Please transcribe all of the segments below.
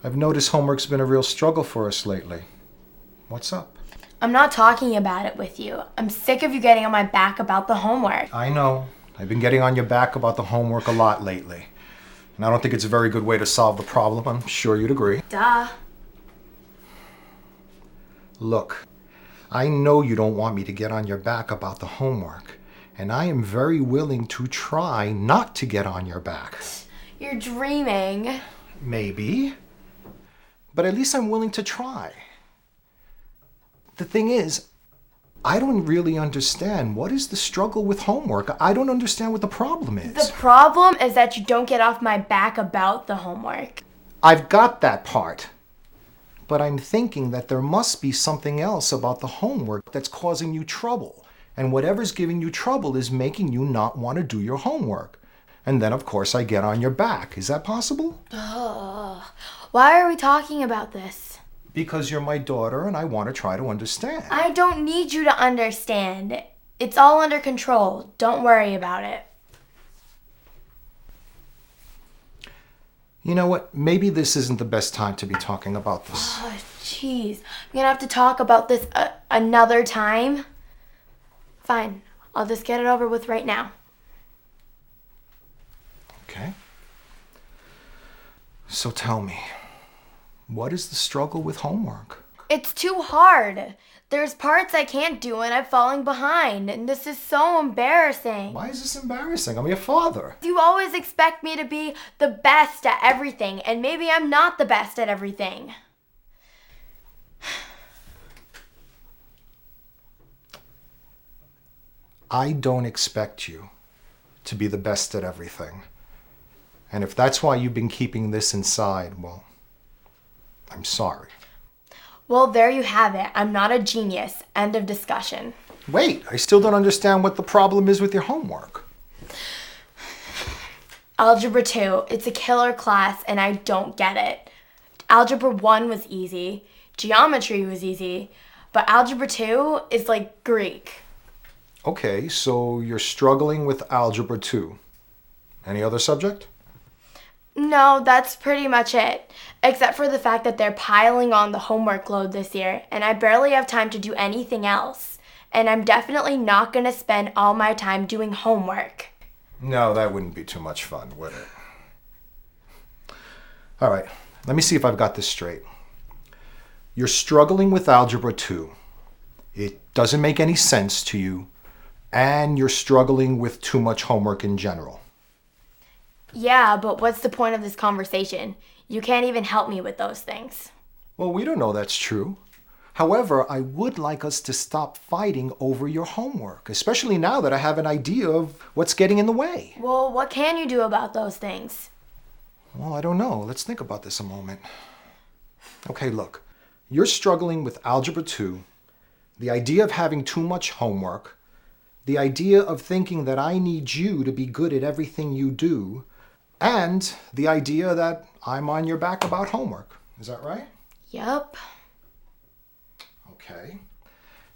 I've noticed homework's been a real struggle for us lately. What's up? I'm not talking about it with you. I'm sick of you getting on my back about the homework. I know. I've been getting on your back about the homework a lot lately. And I don't think it's a very good way to solve the problem. I'm sure you'd agree. Duh. Look, I know you don't want me to get on your back about the homework. And I am very willing to try not to get on your back. You're dreaming. Maybe. But at least I'm willing to try. The thing is, I don't really understand. What is the struggle with homework? I don't understand what the problem is. The problem is that you don't get off my back about the homework. I've got that part. But I'm thinking that there must be something else about the homework that's causing you trouble. And whatever's giving you trouble is making you not want to do your homework. And then, of course, I get on your back. Is that possible? Ugh. Why are we talking about this? Because you're my daughter and I want to try to understand. I don't need you to understand. It's all under control. Don't worry about it. You know what? Maybe this isn't the best time to be talking about this. Oh, jeez. I'm gonna have to talk about this another time. Fine. I'll just get it over with right now. Okay. So tell me, what is the struggle with homework? It's too hard. There's parts I can't do and I'm falling behind, and this is so embarrassing. Why is this embarrassing? I'm your father. You always expect me to be the best at everything, and maybe I'm not the best at everything. I don't expect you to be the best at everything. And if that's why you've been keeping this inside, well, I'm sorry. Well, there you have it. I'm not a genius. End of discussion. Wait, I still don't understand what the problem is with your homework. Algebra 2, it's a killer class and I don't get it. Algebra 1 was easy. Geometry was easy. But Algebra 2 is like Greek. Okay, so you're struggling with Algebra 2. Any other subject? No, that's pretty much it. Except for the fact that they're piling on the homework load this year, and I barely have time to do anything else. And I'm definitely not going to spend all my time doing homework. No, that wouldn't be too much fun, would it? All right, let me see if I've got this straight. You're struggling with Algebra 2. It doesn't make any sense to you, and you're struggling with too much homework in general. Yeah, but what's the point of this conversation? You can't even help me with those things. Well, we don't know that's true. However, I would like us to stop fighting over your homework, especially now that I have an idea of what's getting in the way. Well, what can you do about those things? Well, I don't know. Let's think about this a moment. Okay, look. You're struggling with Algebra 2, the idea of having too much homework, the idea of thinking that I need you to be good at everything you do, and the idea that I'm on your back about homework. Is that right? Yup. Okay.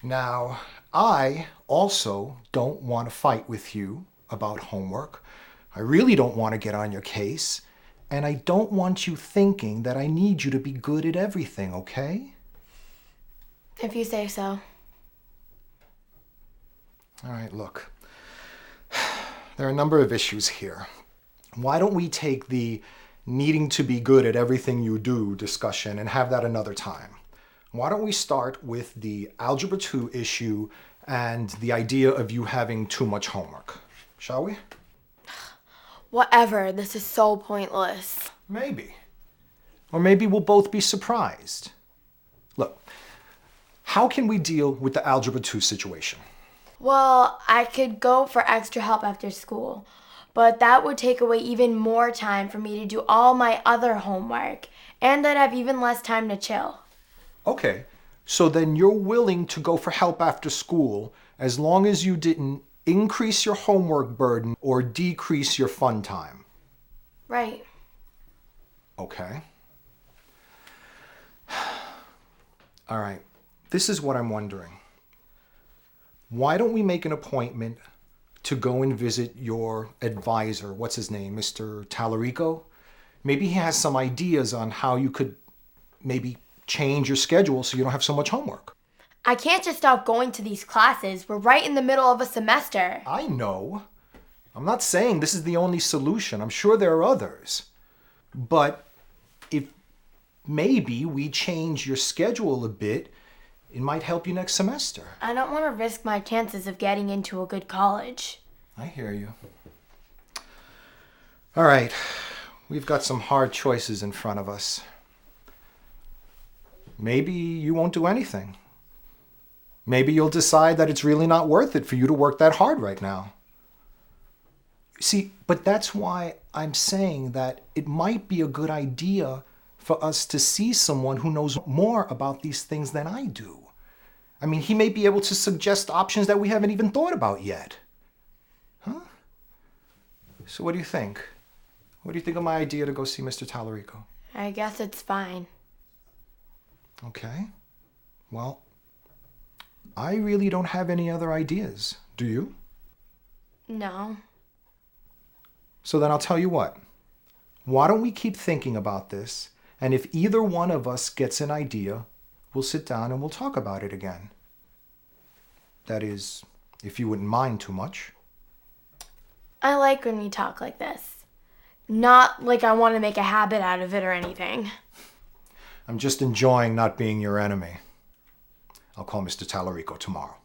Now, I also don't want to fight with you about homework. I really don't want to get on your case. And I don't want you thinking that I need you to be good at everything, okay? If you say so. All right, look. There are a number of issues here. Why don't we take the needing to be good at everything you do discussion and have that another time? Why don't we start with the Algebra 2 issue and the idea of you having too much homework? Shall we? Whatever, this is so pointless. Maybe. Or maybe we'll both be surprised. Look, how can we deal with the Algebra 2 situation? Well, I could go for extra help after school, but that would take away even more time for me to do all my other homework, and I'd have even less time to chill. Okay, so then you're willing to go for help after school as long as you didn't increase your homework burden or decrease your fun time. Right. Okay. All right, this is what I'm wondering. Why don't we make an appointment to go and visit your advisor? What's his name? Mr. Tallarico? Maybe he has some ideas on how you could maybe change your schedule so you don't have so much homework. I can't just stop going to these classes. We're right in the middle of a semester. I know. I'm not saying this is the only solution. I'm sure there are others. But if maybe we change your schedule a bit, it might help you next semester. I don't want to risk my chances of getting into a good college. I hear you. All right. We've got some hard choices in front of us. Maybe you won't do anything. Maybe you'll decide that it's really not worth it for you to work that hard right now. See, but that's why I'm saying that it might be a good idea for us to see someone who knows more about these things than I do. I mean, he may be able to suggest options that we haven't even thought about yet. Huh? So what do you think? What do you think of my idea to go see Mr. Tallarico? I guess it's fine. Okay. Well, I really don't have any other ideas. Do you? No. So then I'll tell you what. Why don't we keep thinking about this, and if either one of us gets an idea, we'll sit down and we'll talk about it again. That is, if you wouldn't mind too much. I like when we talk like this. Not like I want to make a habit out of it or anything. I'm just enjoying not being your enemy. I'll call Mr. Tallarico tomorrow.